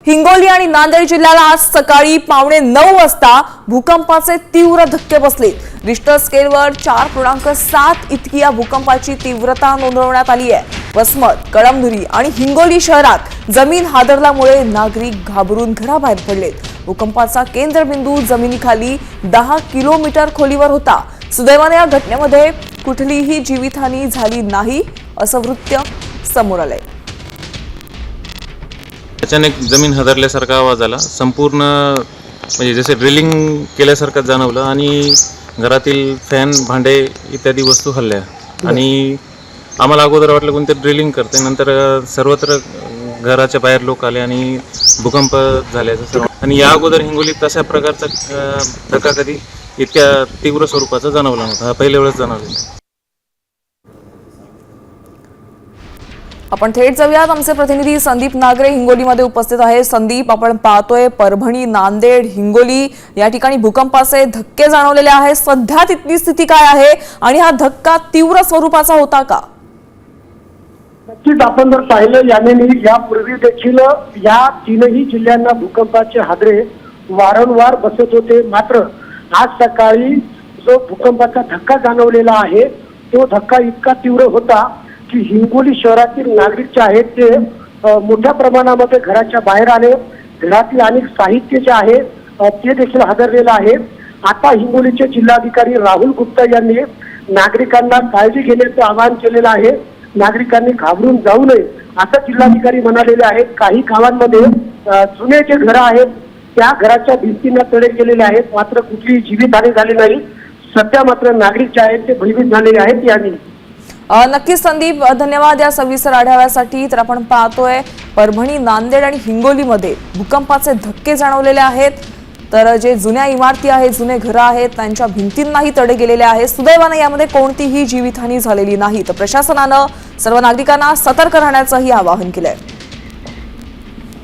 हिंगोली आणि नांदेड जिल्ह्याला आज सकाळी 9:15 वाजता भूकंपाचे तीव्र धक्के बसले। रिश्टर स्केलवर 4.7 इतकी या भूकंपाची तीव्रता नोंदवण्यात आली आहे। वसमत, कळमनुरी आणि हिंगोली शहरात जमीन हादरल्यामुळे नागरिक घाबरून घराबाहेर पडले। भूकंपाचा केंद्रबिंदू जमिनीखाली 10 किलोमीटर खोलीवर होता। सुदैवाने या घटनेमध्ये कुठलीही जीवितहानी झाली नाही असं वृत्त समोर आलंय। अचानक जमीन हादरल्यासारखा आवाज आला। संपूर्ण म्हणजे जसे ड्रिलिंग केल्यासारखं जाणवलं आणि घरातील फॅन, भांडे इत्यादी वस्तू हलल्या आणि आम्हाला अगोदर वाटलं कोणतरी ड्रिलिंग करते। नंतर सर्वत्र घराच्या बाहेर लोक आले आणि भूकंप झाल्याचं सर्व। आणि या अगोदर हिंगोलीत तशा प्रकारचा धक्का कधी इतक्या तीव्र स्वरूपाचा जाणवला नव्हता। हा पहिल्या वेळेस जाणवला। आपण थेट जाऊयात। आमचे प्रतिनिधी संदीप नागरे हिंगोलीमध्ये उपस्थित आहे। संदीप, आपण पाहतोय परभणी, नांदेड, हिंगोली या ठिकाणी भूकंपाचे धक्के जाणवलेले आहेत। सध्या तिथली स्थिती काय आहे आणि हा धक्का तीव्र स्वरूपाचा होता का? नक्कीच आपण जर पाहिलं यापूर्वी देखील या तीनही जिल्ह्यांना भूकंपाचे हादरे वारंवार बसत होते। मात्र आज सकाळी जो भूकंपाचा धक्का जाणवलेला आहे तो धक्का इतका तीव्र होता की हिंगोली शहरातील नागरिक जे आहेत ते मोठ्या प्रमाणामध्ये घराच्या बाहेर आले। घरातील अनेक साहित्य जे आहे ते देखील हादरलेलं आहे। आता हिंगोलीचे जिल्हाधिकारी राहुल गुप्ता यांनी नागरिकांना काळजी घेण्याचं आवाहन केलेलं आहे। नागरिकांनी घाबरून जाऊ नये असं जिल्हाधिकारी म्हणालेले आहेत। काही गावांमध्ये जुने जे घरं आहेत त्या घराच्या भिंतींना तडे गेलेले आहेत, मात्र कुठलीही जीवितहानी झाली नाही। सध्या मात्र नागरिक जे आहेत ते भयभीत झालेले आहेत। यांनी नक्कीच संदीप, धन्यवाद या सविस्तर आढाव्यासाठी। तर आपण पाहतोय परभणी, नांदेड आणि हिंगोलीमध्ये भूकंपाचे धक्के जाणवलेले आहेत। तर जे जुन्या इमारती आहेत, जुने घरं आहेत, त्यांच्या भिंतींनाही तडे गेलेले आहेत। सुदैवाने यामध्ये कोणतीही जीवितहानी झालेली नाही। तर प्रशासनानं सर्व नागरिकांना सतर्क राहण्याचंही आवाहन केलंय।